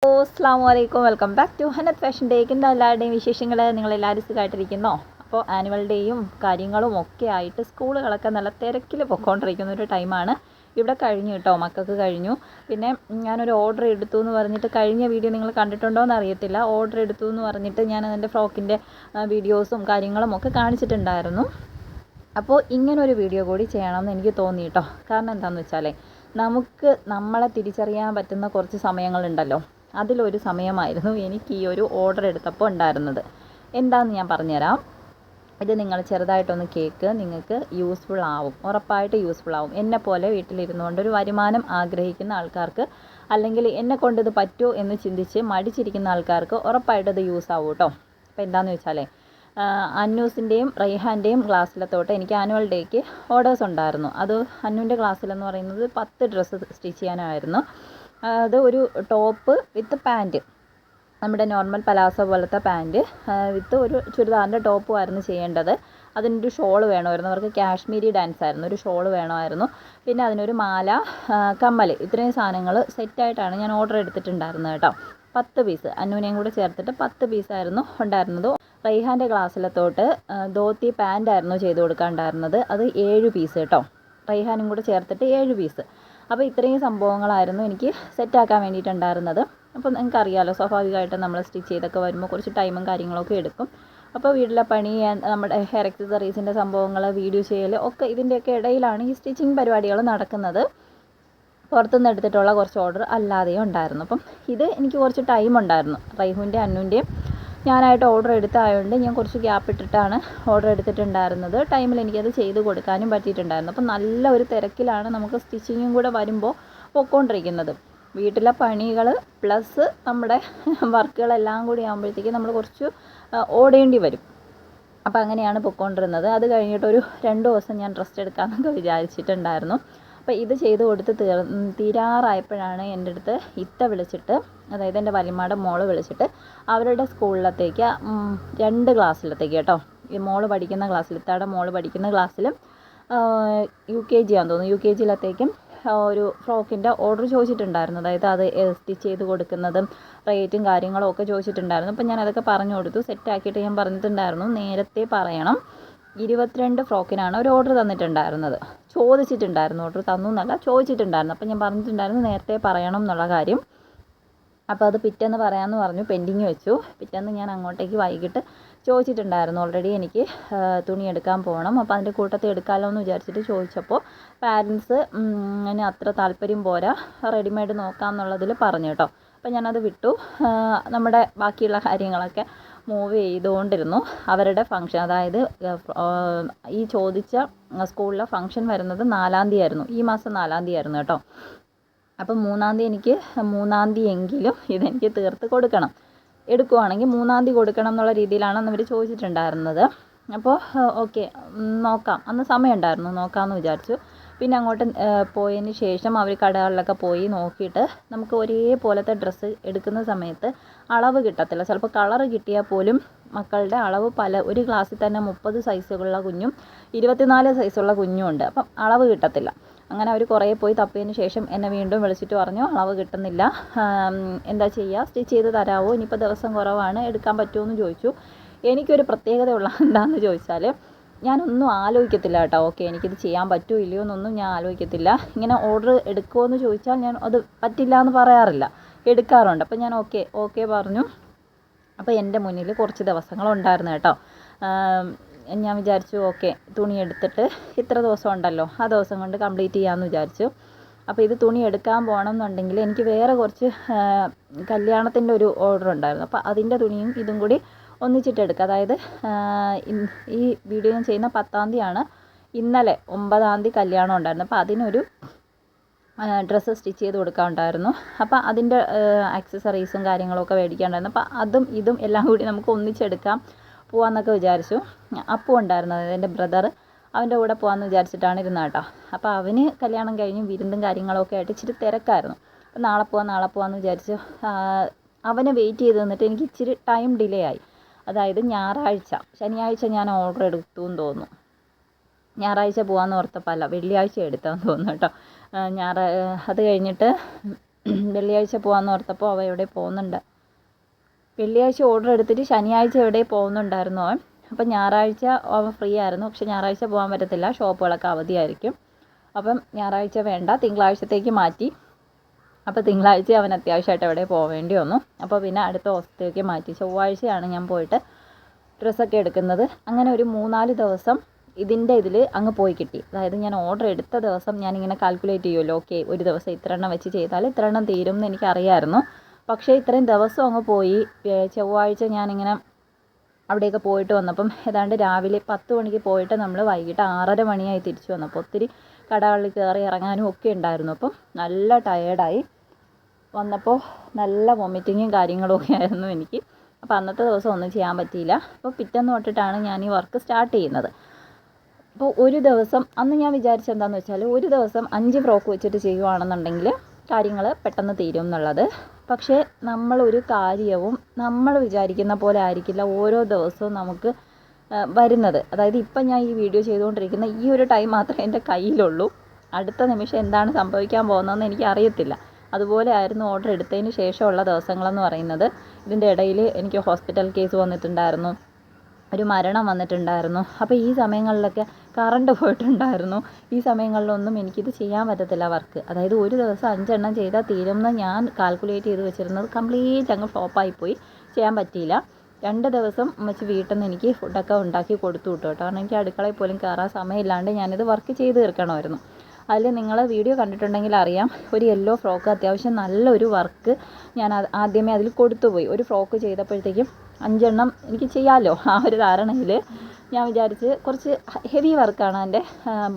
അസ്സലാമു welcome back to Hanath fashion ഡേക്ക്. എല്ലാവരുടെയും വിശേഷങ്ങൾ, നിങ്ങളെല്ലാവരും സുഖമായിട്ടിരിക്കുന്നോ? അപ്പോൾ ആനുവൽ ഡേയും കാര്യങ്ങളും ഒക്കെ ആയിട്ട് സ്കൂളുകളൊക്കെ നല്ല തിരക്കിൽ പൊയ്ക്കൊണ്ടിരിക്കുന്ന ഒരു ടൈമാണ്. ഇവിടെ കഴിഞ്ഞു കേട്ടോ, മക്കൾക്ക് കഴിഞ്ഞു. പിന്നെ ഞാനൊരു ഓർഡർ എടുത്തു എന്ന് പറഞ്ഞിട്ട്, കഴിഞ്ഞ വീഡിയോ നിങ്ങൾ കണ്ടിട്ടുണ്ടോ എന്ന് അറിയത്തില്ല. ഓർഡർ എടുത്തു എന്ന് പറഞ്ഞിട്ട് ഞാൻ അതിൻ്റെ ഫ്രോക്കിൻ്റെ വീഡിയോസും കാര്യങ്ങളും ഒക്കെ കാണിച്ചിട്ടുണ്ടായിരുന്നു. അപ്പോൾ ഇങ്ങനൊരു വീഡിയോ കൂടി ചെയ്യണമെന്ന് എനിക്ക് തോന്നി കേട്ടോ. കാരണം എന്താണെന്ന് വെച്ചാൽ, നമുക്ക് നമ്മളെ തിരിച്ചറിയാൻ പറ്റുന്ന കുറച്ച് സമയങ്ങളുണ്ടല്ലോ, അതിലൊരു സമയമായിരുന്നു എനിക്ക് ഈ ഒരു ഓർഡർ എടുത്തപ്പോൾ ഉണ്ടായിരുന്നത്. എന്താണെന്ന് ഞാൻ പറഞ്ഞുതരാം. ഇത് നിങ്ങൾ ചെറുതായിട്ടൊന്ന് കേൾക്ക്, നിങ്ങൾക്ക് യൂസ്ഫുൾ ആവും, ഉറപ്പായിട്ട് യൂസ്ഫുൾ ആവും. എന്നെപ്പോലെ വീട്ടിലിരുന്നുകൊണ്ട് ഒരു വരുമാനം ആഗ്രഹിക്കുന്ന ആൾക്കാർക്ക്, അല്ലെങ്കിൽ എന്നെ കൊണ്ട് ഇത് പറ്റുമോ എന്ന് ചിന്തിച്ച് മടിച്ചിരിക്കുന്ന ആൾക്കാർക്ക് ഉറപ്പായിട്ട് ഇത് യൂസ് ആവും കേട്ടോ. അപ്പോൾ എന്താണെന്ന് വെച്ചാൽ, അന്നൂസിൻ്റെയും റൈഹാൻ്റെയും ക്ലാസ്സിലത്തോട്ട് എനിക്ക് ആനുവൽ ഡേക്ക് ഓർഡേഴ്സ് ഉണ്ടായിരുന്നു. അത് അന്നുവിൻ്റെ ക്ലാസ്സിലെന്ന് പറയുന്നത് 10 ഡ്രസ്സ് സ്റ്റിച്ച് ചെയ്യാനായിരുന്നു. അത് ഒരു ടോപ്പ് വിത്ത് പാൻറ്റ്, നമ്മുടെ നോർമൽ പലാസോ പോലത്തെ പാൻറ്റ് വിത്ത് ഒരു ചുരിദാറിൻ്റെ ടോപ്പുമായിരുന്നു ചെയ്യേണ്ടത്. അതിനൊരു ഷോള് വേണമായിരുന്നു. അവർക്ക് കാശ്മീരി ഡാൻസ് ആയിരുന്നു, ഒരു ഷോള് വേണമായിരുന്നു. പിന്നെ അതിനൊരു മാല, കമ്മൽ, ഇത്രയും സാധനങ്ങൾ സെറ്റായിട്ടാണ് ഞാൻ ഓർഡർ എടുത്തിട്ടുണ്ടായിരുന്നത് കേട്ടോ. 10 പീസ്, അന്നുവിനെയും കൂടെ ചേർത്തിട്ട് 10 പീസായിരുന്നു ഉണ്ടായിരുന്നത്. റൈഹാൻ്റെ ക്ലാസ്സിലത്തോട്ട് ധോത്തി പാൻറ്റായിരുന്നു ചെയ്ത് കൊടുക്കാനുണ്ടായിരുന്നത്. അത് 7 പീസ് കേട്ടോ, റൈഹാനും കൂടെ ചേർത്തിട്ട് 7 പീസ്. അപ്പോൾ ഇത്രയും സംഭവങ്ങളായിരുന്നു എനിക്ക് സെറ്റാക്കാൻ വേണ്ടിയിട്ടുണ്ടായിരുന്നത്. അപ്പോൾ നിങ്ങൾക്കറിയാമല്ലോ, സ്വാഭാവികമായിട്ടും നമ്മൾ സ്റ്റിച്ച് ചെയ്തൊക്കെ വരുമ്പോൾ കുറച്ച് ടൈമും കാര്യങ്ങളൊക്കെ എടുക്കും. അപ്പോൾ വീട്ടിലെ പണി, നമ്മുടെ ഹെയർ എക്സസറീസിൻ്റെ സംഭവങ്ങൾ, വീഡിയോ ചെയ്യൽ ഒക്കെ ഇതിൻ്റെയൊക്കെ ഇടയിലാണ് ഈ സ്റ്റിച്ചിങ് പരിപാടികൾ നടക്കുന്നത്. പുറത്തുനിന്ന് എടുത്തിട്ടുള്ള കുറച്ച് ഓർഡർ അല്ലാതെയും ഉണ്ടായിരുന്നു. അപ്പം ഇത് എനിക്ക് കുറച്ച് ടൈം ഉണ്ടായിരുന്നു. റൈഹുവിൻ്റെ അന്നുവിൻ്റെയും ഞാനായിട്ട് ഓർഡർ എടുത്തായതുകൊണ്ട് ഞാൻ കുറച്ച് ഗ്യാപ്പ് ഇട്ടിട്ടാണ് ഓർഡർ എടുത്തിട്ടുണ്ടായിരുന്നത്. ടൈമിൽ എനിക്കത് ചെയ്ത് കൊടുക്കാനും പറ്റിയിട്ടുണ്ടായിരുന്നു. അപ്പം നല്ല ഒരു തിരക്കിലാണ് നമുക്ക് സ്റ്റിച്ചിങ്ങും കൂടെ വരുമ്പോൾ പൊയ്ക്കൊണ്ടിരിക്കുന്നത്. വീട്ടിലെ പണികൾ പ്ലസ് നമ്മുടെ വർക്കുകളെല്ലാം കൂടി ആകുമ്പോഴത്തേക്കും നമ്മൾ കുറച്ച് ഓടേണ്ടി വരും. അപ്പോൾ അങ്ങനെയാണ് പൊയ്ക്കൊണ്ടിരുന്നത്. അത് കഴിഞ്ഞിട്ടൊരു 2 ദിവസം ഞാൻ റെസ്റ്റ് എടുക്കാമെന്നൊക്കെ വിചാരിച്ചിട്ടുണ്ടായിരുന്നു. അപ്പോൾ ഇത് ചെയ്ത് കൊടുത്ത് തീരാറായപ്പോഴാണ് എൻ്റെ അടുത്ത് ഇത്ത വിളിച്ചിട്ട്, അതായത് എൻ്റെ വലിയമ്മയുടെ മോള് വിളിച്ചിട്ട്, അവരുടെ സ്കൂളിലത്തേക്ക് 2 ക്ലാസ്സിലത്തേക്ക് കേട്ടോ, ഈ മോള് പഠിക്കുന്ന ക്ലാസ്സിൽ, ഇത്തയുടെ മോള് പഠിക്കുന്ന ക്ലാസ്സിലും UKG ആണെന്ന് തോന്നുന്നു, UKGയിലത്തേക്കും ഒരു ഫ്രോക്കിൻ്റെ ഓർഡർ ചോദിച്ചിട്ടുണ്ടായിരുന്നു. അതായത് അത് സ്റ്റിച്ച് ചെയ്ത് കൊടുക്കുന്നതും റേറ്റും കാര്യങ്ങളും ഒക്കെ ചോദിച്ചിട്ടുണ്ടായിരുന്നു. അപ്പോൾ ഞാൻ അതൊക്കെ പറഞ്ഞു കൊടുത്തു. സെറ്റാക്കിയിട്ട് ഞാൻ പറഞ്ഞിട്ടുണ്ടായിരുന്നു, നേരത്തെ പറയണം. 22 ഫ്രോക്കിനാണ് ഒരു ഓർഡർ തന്നിട്ടുണ്ടായിരുന്നത്. ചോദിച്ചിട്ടുണ്ടായിരുന്നു, ഓർഡർ തന്നു എന്നല്ല, ചോദിച്ചിട്ടുണ്ടായിരുന്നു. അപ്പോൾ ഞാൻ പറഞ്ഞിട്ടുണ്ടായിരുന്നു നേരത്തെ പറയണം എന്നുള്ള കാര്യം. അപ്പോൾ അത് പിറ്റേന്ന് പറയാമെന്ന് പറഞ്ഞു, പെൻഡിങ് വെച്ചു. പിറ്റേന്ന് ഞാൻ അങ്ങോട്ടേക്ക് വൈകിട്ട് ചോദിച്ചിട്ടുണ്ടായിരുന്നു, ഓൾറെഡി എനിക്ക് തുണി എടുക്കാൻ പോകണം, അപ്പോൾ അതിൻ്റെ കൂട്ടത്തിൽ എടുക്കാമല്ലോ എന്ന് വിചാരിച്ചിട്ട് ചോദിച്ചപ്പോൾ പാരൻസ് അതിന് അത്ര താല്പര്യം പോരാ, റെഡിമെയ്ഡ് നോക്കാം എന്നുള്ളതിൽ പറഞ്ഞു കേട്ടോ. അപ്പോൾ ഞാനത് വിട്ടു. നമ്മുടെ ബാക്കിയുള്ള കാര്യങ്ങളൊക്കെ മൂവ് ചെയ്തുകൊണ്ടിരുന്നു. അവരുടെ ഫംഗ്ഷൻ, അതായത് ഈ ചോദിച്ച സ്കൂളിലെ ഫംഗ്ഷൻ വരുന്നത് 4-ാം തീയതി ആയിരുന്നു, ഈ മാസം 4-ാം തീയതി ആയിരുന്നു കേട്ടോ. അപ്പം 3-ാം തീയതി എനിക്ക് 3-ാം തീയതി എങ്കിലും ഇതെനിക്ക് തീർത്ത് കൊടുക്കണം, എടുക്കുവാണെങ്കിൽ 3-ാം തീയതി കൊടുക്കണം എന്നുള്ള രീതിയിലാണ് അവർ ചോദിച്ചിട്ടുണ്ടായിരുന്നത്. അപ്പോൾ ഓക്കെ നോക്കാം, അന്ന് സമയമുണ്ടായിരുന്നു, നോക്കാമെന്ന് വിചാരിച്ചു. പിന്നെ അങ്ങോട്ട് പോയതിന് ശേഷം അവർ കടകളിലൊക്കെ പോയി നോക്കിയിട്ട്, നമുക്ക് ഒരേപോലത്തെ ഡ്രസ്സ് എടുക്കുന്ന സമയത്ത് അളവ് കിട്ടത്തില്ല. ചിലപ്പോൾ കളറ് കിട്ടിയാൽ പോലും മക്കളുടെ അളവ് ഒരു ക്ലാസ്സിൽ തന്നെ 30 സൈസുള്ള കുഞ്ഞും 24 സൈസുള്ള കുഞ്ഞും ഉണ്ട്. അപ്പം അളവ് കിട്ടത്തില്ല. അങ്ങനെ അവർ കുറേ പോയി തപ്പിയതിന് ശേഷം എന്നെ വീണ്ടും വിളിച്ചിട്ട് പറഞ്ഞു, അളവ് കിട്ടുന്നില്ല, എന്താ ചെയ്യുക, സ്റ്റിച്ച് ചെയ്ത് തരാമോ, ഇനിയിപ്പോൾ ദിവസം കുറവാണ്, എടുക്കാൻ പറ്റുമോ എന്ന് ചോദിച്ചു. എനിക്കൊരു പ്രത്യേകതയുള്ള എന്താണെന്ന് ചോദിച്ചാൽ, ഞാനൊന്നും ആലോചിക്കത്തില്ല കേട്ടോ. ഓക്കെ എനിക്കിത് ചെയ്യാൻ പറ്റുമോ ഇല്ലയോ എന്നൊന്നും ഞാൻ ആലോചിക്കത്തില്ല. ഇങ്ങനെ ഓർഡർ എടുക്കുമോ എന്ന് ചോദിച്ചാൽ ഞാൻ അത് പറ്റില്ല എന്ന് പറയാറില്ല, എടുക്കാറുണ്ട്. അപ്പോൾ ഞാൻ ഓക്കെ പറഞ്ഞു. അപ്പോൾ എൻ്റെ മുന്നിൽ കുറച്ച് ദിവസങ്ങളുണ്ടായിരുന്നു കേട്ടോ. ഞാൻ വിചാരിച്ചു ഓക്കെ തുണി എടുത്തിട്ട് ഇത്ര ദിവസം ഉണ്ടല്ലോ, ആ ദിവസം കൊണ്ട് കംപ്ലീറ്റ് ചെയ്യാമെന്ന് വിചാരിച്ചു. അപ്പോൾ ഇത് തുണി എടുക്കാൻ പോകണം എന്നുണ്ടെങ്കിൽ എനിക്ക് വേറെ കുറച്ച് കല്യാണത്തിൻ്റെ ഒരു ഓർഡർ ഉണ്ടായിരുന്നു. അപ്പോൾ അതിൻ്റെ തുണിയും ഇതും കൂടി ഒന്നിച്ചിട്ടെടുക്കുക. അതായത് ഈ വീഡിയോ ഞാൻ ചെയ്യുന്ന 10-ാം തീയതിയാണ്. ഇന്നലെ 9-ാം തീയതി കല്യാണം ഉണ്ടായിരുന്നു. അപ്പോൾ അതിനൊരു ഡ്രസ്സ് സ്റ്റിച്ച് ചെയ്ത് കൊടുക്കാനുണ്ടായിരുന്നു. അപ്പോൾ അതിൻ്റെ ആക്സസറീസും കാര്യങ്ങളൊക്കെ മേടിക്കാനുണ്ടായിരുന്നു. അപ്പോൾ അതും ഇതും എല്ലാം കൂടി നമുക്ക് ഒന്നിച്ചെടുക്കാം, പോകാമെന്നൊക്കെ വിചാരിച്ചു. അപ്പു ഉണ്ടായിരുന്നു, അതായത് എൻ്റെ ബ്രദർ, അവൻ്റെ കൂടെ പോകാമെന്ന് വിചാരിച്ചിട്ടാണ് ഇരുന്നത് കേട്ടോ. അപ്പോൾ അവന് കല്യാണം കഴിഞ്ഞ് വിരുന്നും കാര്യങ്ങളൊക്കെ ആയിട്ട് ഇച്ചിരി തിരക്കായിരുന്നു. അപ്പോൾ നാളെ പോകാമെന്ന് വിചാരിച്ചു. അവനെ വെയിറ്റ് ചെയ്ത് നിന്നിട്ട് എനിക്ക് ഇച്ചിരി ടൈം ഡിലേ ആയി. അതായത് ശനിയാഴ്ച ഞാൻ ഓർഡർ എടുത്തു എന്ന് തോന്നുന്നു. ഞായറാഴ്ച പോകാമെന്ന് ഓർത്തപ്പോൾ അല്ല, വെള്ളിയാഴ്ച എടുത്തതെന്ന് തോന്നുന്നു കേട്ടോ. അത് കഴിഞ്ഞിട്ട് വെള്ളിയാഴ്ച പോകാമെന്ന് ഓർത്തപ്പോൾ അവൻ എവിടെ പോകുന്നുണ്ട്. വെള്ളിയാഴ്ച ഓർഡർ എടുത്തിട്ട് ശനിയാഴ്ച എവിടെ പോകുന്നുണ്ടായിരുന്നു അവൻ. അപ്പം ഞായറാഴ്ച അവൻ ഫ്രീ ആയിരുന്നു. പക്ഷെ ഞായറാഴ്ച പോകാൻ പറ്റത്തില്ല, ഷോപ്പുകളൊക്കെ അവധിയായിരിക്കും. അപ്പം ഞായറാഴ്ച വേണ്ട, തിങ്കളാഴ്ചത്തേക്ക് മാറ്റി. അപ്പോൾ തിങ്കളാഴ്ച അവൻ അത്യാവശ്യമായിട്ട് എവിടെ പോവേണ്ടി വന്നു. അപ്പോൾ പിന്നെ അടുത്ത ദിവസത്തേക്ക് മാറ്റി. ചൊവ്വാഴ്ചയാണ് ഞാൻ പോയിട്ട് ഡ്രസ്സൊക്കെ എടുക്കുന്നത്. അങ്ങനെ ഒരു 3-4 ദിവസം ഇതിൽ അങ്ങ് പോയി കിട്ടി. അതായത് ഞാൻ ഓർഡർ എടുത്ത ദിവസം ഞാനിങ്ങനെ കാൽക്കുലേറ്റ് ചെയ്യുമല്ലോ, ഓക്കെ ഒരു ദിവസം ഇത്ര എണ്ണം വെച്ച് ചെയ്താൽ ഇത്ര എണ്ണം തീരും എന്ന് എനിക്കറിയാമായിരുന്നു. പക്ഷേ ഇത്രയും ദിവസം അങ്ങ് പോയി. ചൊവ്വാഴ്ച ഞാനിങ്ങനെ അവിടെയൊക്കെ പോയിട്ട് വന്നപ്പം ഏതാണ്ട് രാവിലെ 10 മണിക്ക് പോയിട്ട് നമ്മൾ വൈകിട്ട് 6:30 മണിയായി തിരിച്ചു വന്നപ്പോൾ ഒത്തിരി കടകളിൽ കയറി ഇറങ്ങാനും ഒക്കെ ഉണ്ടായിരുന്നു. അപ്പം നല്ല ടയേർഡായി വന്നപ്പോൾ നല്ല വൊമിറ്റിങ്ങും കാര്യങ്ങളും ഒക്കെ ആയിരുന്നു എനിക്ക്. അപ്പോൾ അന്നത്തെ ദിവസം ഒന്നും ചെയ്യാൻ പറ്റിയില്ല. അപ്പോൾ പിറ്റേന്ന് തൊട്ടിട്ടാണ് ഞാൻ ഈ വർക്ക് സ്റ്റാർട്ട് ചെയ്യുന്നത്. അപ്പോൾ ഒരു ദിവസം അന്ന് ഞാൻ വിചാരിച്ചത് എന്താണെന്ന് വെച്ചാൽ ഒരു ദിവസം 5 ഫ്രോക്ക് വെച്ചിട്ട് ചെയ്യുകയാണെന്നുണ്ടെങ്കിൽ കാര്യങ്ങൾ പെട്ടെന്ന് തീരും എന്നുള്ളത്. പക്ഷേ നമ്മളൊരു കാര്യവും നമ്മൾ വിചാരിക്കുന്ന പോലെ ആയിരിക്കില്ല ഓരോ ദിവസവും നമുക്ക് വരുന്നത്. അതായത് ഇപ്പം ഞാൻ ഈ വീഡിയോ ചെയ്തുകൊണ്ടിരിക്കുന്ന ഈ ഒരു ടൈം മാത്രമേ എൻ്റെ കയ്യിലുള്ളൂ. അടുത്ത നിമിഷം എന്താണ് സംഭവിക്കാൻ പോകുന്നതെന്ന് എനിക്ക് അറിയത്തില്ല. അതുപോലെ ആയിരുന്നു ഓർഡർ എടുത്തതിന് ശേഷമുള്ള ദിവസങ്ങളെന്ന് പറയുന്നത്. ഇതിൻ്റെ ഇടയിൽ എനിക്ക് ഹോസ്പിറ്റൽ കേസ് വന്നിട്ടുണ്ടായിരുന്നു, ഒരു മരണം വന്നിട്ടുണ്ടായിരുന്നു. അപ്പോൾ ഈ സമയങ്ങളിലൊക്കെ കറണ്ട് പോയിട്ടുണ്ടായിരുന്നു. ഈ സമയങ്ങളിലൊന്നും എനിക്കിത് ചെയ്യാൻ പറ്റത്തില്ല വർക്ക്. അതായത് ഒരു ദിവസം 5 എണ്ണം ചെയ്താൽ തീരുമെന്ന് ഞാൻ കാൽക്കുലേറ്റ് ചെയ്ത് വെച്ചിരുന്നത് കംപ്ലീറ്റ് അങ്ങ് ഫ്ലോപ്പായിപ്പോയി, ചെയ്യാൻ പറ്റിയില്ല. 2 ദിവസം വെച്ച് വീട്ടിൽ നിന്ന് എനിക്ക് ഫുഡൊക്കെ ഉണ്ടാക്കി കൊടുത്തു വിട്ടു കേട്ടോ. കാരണം എനിക്ക് അടുക്കളയിൽ പോലും കയറാൻ സമയമില്ലാണ്ട് ഞാനിത് വർക്ക് ചെയ്ത് തീർക്കണമായിരുന്നു. അതിൽ നിങ്ങൾ വീഡിയോ കണ്ടിട്ടുണ്ടെങ്കിൽ അറിയാം, ഒരു യെല്ലോ ഫ്രോക്ക് അത്യാവശ്യം നല്ലൊരു വർക്ക് ഞാൻ ആദ്യമേ അതിൽ കൊടുത്തുപോയി. ഒരു ഫ്രോക്ക് ചെയ്തപ്പോഴത്തേക്കും 5 എണ്ണം എനിക്ക് ചെയ്യാമല്ലോ. ആ ഒരു ധാരണയിൽ ഞാൻ വിചാരിച്ച് കുറച്ച് ഹെവി വർക്കാണ് എൻ്റെ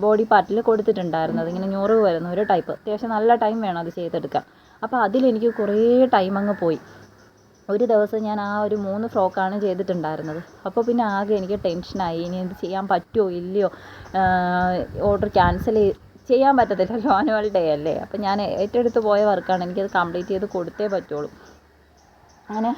ബോഡി പാർട്ടിൽ കൊടുത്തിട്ടുണ്ടായിരുന്നത്. ഇങ്ങനെ ഞൊറ് വരുന്ന ഒരു ടൈപ്പ്, അത്യാവശ്യം നല്ല ടൈം വേണം അത് ചെയ്തെടുക്കാൻ. അപ്പോൾ അതിലെനിക്ക് കുറേ ടൈം അങ്ങ് പോയി. ഒരു ദിവസം ഞാൻ ആ ഒരു 3 ഫ്രോക്കാണ് ചെയ്തിട്ടുണ്ടായിരുന്നത്. അപ്പോൾ പിന്നെ ആകെ എനിക്ക് ടെൻഷനായി, ഇനി ഇത് ചെയ്യാൻ പറ്റുമോ ഇല്ലയോ, ഓർഡർ ക്യാൻസൽ ചെയ്യാൻ പറ്റത്തില്ലല്ലോ, ആനുവൽ ഡേ അല്ലേ. അപ്പോൾ ഞാൻ ഏറ്റെടുത്ത് പോയ വർക്കാണ്, എനിക്കത് കംപ്ലീറ്റ് ചെയ്ത് കൊടുത്തേ പറ്റുള്ളൂ. അങ്ങനെ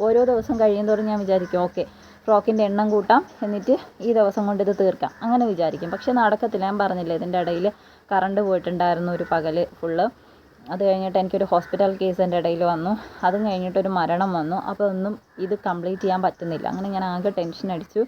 ഓരോ ദിവസം കഴിയുന്തോറും ഞാൻ വിചാരിക്കും ഓക്കെ ഫ്രോക്കിൻ്റെ എണ്ണം കൂട്ടാം, എന്നിട്ട് ഈ ദിവസം കൊണ്ട് ഇത് തീർക്കാം, അങ്ങനെ വിചാരിക്കും. പക്ഷെ നടക്കത്തില്ല. ഞാൻ പറഞ്ഞില്ലേ, ഇതിൻ്റെ ഇടയിൽ കറണ്ട് പോയിട്ടുണ്ടായിരുന്നു ഒരു പകൽ ഫുള്ള്. അത് കഴിഞ്ഞിട്ട് എനിക്കൊരു ഹോസ്പിറ്റൽ കേസ് എൻ്റെ ഇടയിൽ വന്നു. അതും കഴിഞ്ഞിട്ടൊരു മരണം വന്നു. അപ്പോൾ ഒന്നും ഇത് കംപ്ലീറ്റ് ചെയ്യാൻ പറ്റുന്നില്ല. അങ്ങനെ ഞാൻ ആകെ ടെൻഷൻ അടിച്ചു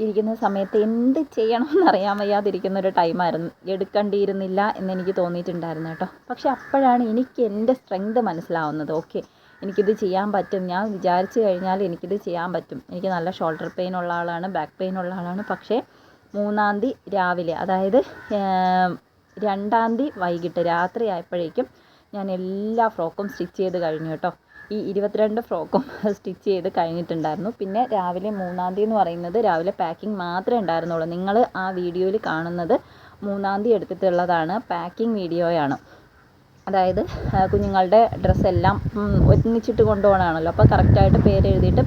ഇരിക്കുന്ന സമയത്ത് എന്ത് ചെയ്യണമെന്നറിയാൻ വയ്യാതിരിക്കുന്നൊരു ടൈമായിരുന്നു. എടുക്കേണ്ടിയിരുന്നില്ല എന്നെനിക്ക് തോന്നിയിട്ടുണ്ടായിരുന്നു കേട്ടോ. പക്ഷെ അപ്പോഴാണ് എനിക്ക് എൻ്റെ സ്ട്രെങ്ത് മനസ്സിലാവുന്നത്. ഓക്കെ എനിക്കിത് ചെയ്യാൻ പറ്റും, ഞാൻ വിചാരിച്ചു കഴിഞ്ഞാൽ എനിക്കിത് ചെയ്യാൻ പറ്റും. എനിക്ക് നല്ല ഷോൾഡർ പെയിൻ ഉള്ള ആളാണ്, ബാക്ക് പെയിൻ ഉള്ള ആളാണ്. പക്ഷേ 3-ാം തീയതി രാവിലെ, അതായത് 2-ാം തീയതി വൈകിട്ട് രാത്രി ആയപ്പോഴേക്കും ഞാൻ എല്ലാ ഫ്രോക്കും സ്റ്റിച്ച് ചെയ്ത് കഴിഞ്ഞു കേട്ടോ. ഈ 22 ഫ്രോക്കും സ്റ്റിച്ച് ചെയ്ത് കഴിഞ്ഞിട്ടുണ്ടായിരുന്നു. പിന്നെ രാവിലെ 3-ാം തീയതി എന്ന് പറയുന്നത് രാവിലെ പാക്കിംഗ് മാത്രമേ ഉണ്ടായിരുന്നുള്ളൂ. നിങ്ങൾ ആ വീഡിയോയിൽ കാണുന്നത് 3-ാം തീയതി എടുത്തിട്ടുള്ളതാണ്, പാക്കിംഗ് വീഡിയോയാണ്. അതായത് കുഞ്ഞുങ്ങളുടെ ഡ്രസ്സെല്ലാം ഒന്നിച്ചിട്ട് കൊണ്ടുപോകണമാണല്ലോ. അപ്പോൾ കറക്റ്റായിട്ട് പേര് എഴുതിയിട്ട്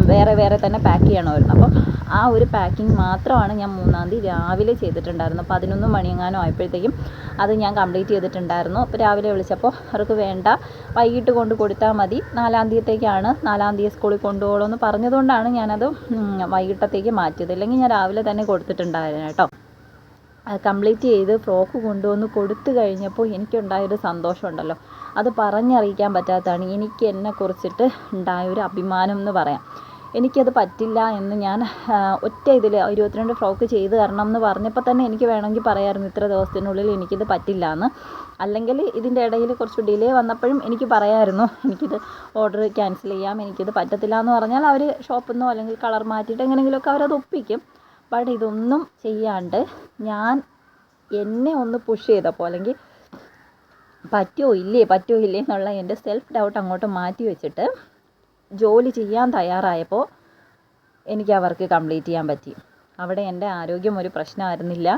വേറെ വേറെ തന്നെ പാക്ക് ചെയ്യണമായിരുന്നു. അപ്പം ആ ഒരു പാക്കിംഗ് മാത്രമാണ് ഞാൻ 3-ാം തീയതി രാവിലെ ചെയ്തിട്ടുണ്ടായിരുന്നു. 11 മണിയെങ്ങാനും ആയപ്പോഴത്തേക്കും അത് ഞാൻ കംപ്ലീറ്റ് ചെയ്തിട്ടുണ്ടായിരുന്നു. അപ്പോൾ രാവിലെ വിളിച്ചപ്പോൾ അവർക്ക് വേണ്ട, വൈകിട്ട് കൊണ്ട് കൊടുത്താൽ മതി, 4-ാം തീയതിത്തേക്കാണ്, 4-ാം തീയതി സ്കൂളിൽ കൊണ്ടുപോകണമെന്ന് എന്ന് പറഞ്ഞതുകൊണ്ടാണ് ഞാനത് വൈകിട്ടത്തേക്ക് മാറ്റിയത്. അല്ലെങ്കിൽ ഞാൻ രാവിലെ തന്നെ കൊടുത്തിട്ടുണ്ടായിരുന്നു കേട്ടോ. കംപ്ലീറ്റ് ചെയ്ത് ഫ്രോക്ക് കൊണ്ടുവന്ന് കൊടുത്തു കഴിഞ്ഞപ്പോൾ എനിക്കുണ്ടായൊരു സന്തോഷമുണ്ടല്ലോ, അത് പറഞ്ഞറിയിക്കാൻ പറ്റാത്തതാണ്. എനിക്ക് എന്നെക്കുറിച്ചിട്ട് ഉണ്ടായൊരു അഭിമാനം എന്ന് പറയാം. എനിക്കത് പറ്റില്ല എന്ന് ഞാൻ ഒറ്റ ഇതിൽ 22 ഫ്രോക്ക് ചെയ്ത് തരണം എന്ന് പറഞ്ഞപ്പോൾ തന്നെ എനിക്ക് വേണമെങ്കിൽ പറയാമായിരുന്നു ഇത്ര ദിവസത്തിനുള്ളിൽ എനിക്കിത് പറ്റില്ല എന്ന്. അല്ലെങ്കിൽ ഇതിൻ്റെ ഇടയിൽ കുറച്ച് ഡിലേ വന്നപ്പോഴും എനിക്ക് പറയാമായിരുന്നു എനിക്കിത് ഓർഡർ ക്യാൻസൽ ചെയ്യാം, എനിക്കിത് പറ്റത്തില്ല എന്ന് പറഞ്ഞാൽ അവർ ഷോപ്പിൽ നിന്നോ അല്ലെങ്കിൽ കളർ മാറ്റിയിട്ട് എങ്ങനെയെങ്കിലുമൊക്കെ അവരത് ഒപ്പിക്കും. ബട്ട് ഇതൊന്നും ചെയ്യാണ്ട് ഞാൻ എന്നെ ഒന്ന് പുഷ് ചെയ്തപ്പോൾ, അല്ലെങ്കിൽ പറ്റുമോ ഇല്ലേ എന്നുള്ള എൻ്റെ സെൽഫ് ഡൗട്ട് അങ്ങോട്ട് മാറ്റി വെച്ചിട്ട് ജോലി ചെയ്യാൻ തയ്യാറായപ്പോൾ എനിക്ക് ആ വർക്ക് കംപ്ലീറ്റ് ചെയ്യാൻ പറ്റി. അവിടെ എൻ്റെ ആരോഗ്യം ഒരു പ്രശ്നമായിരുന്നില്ല,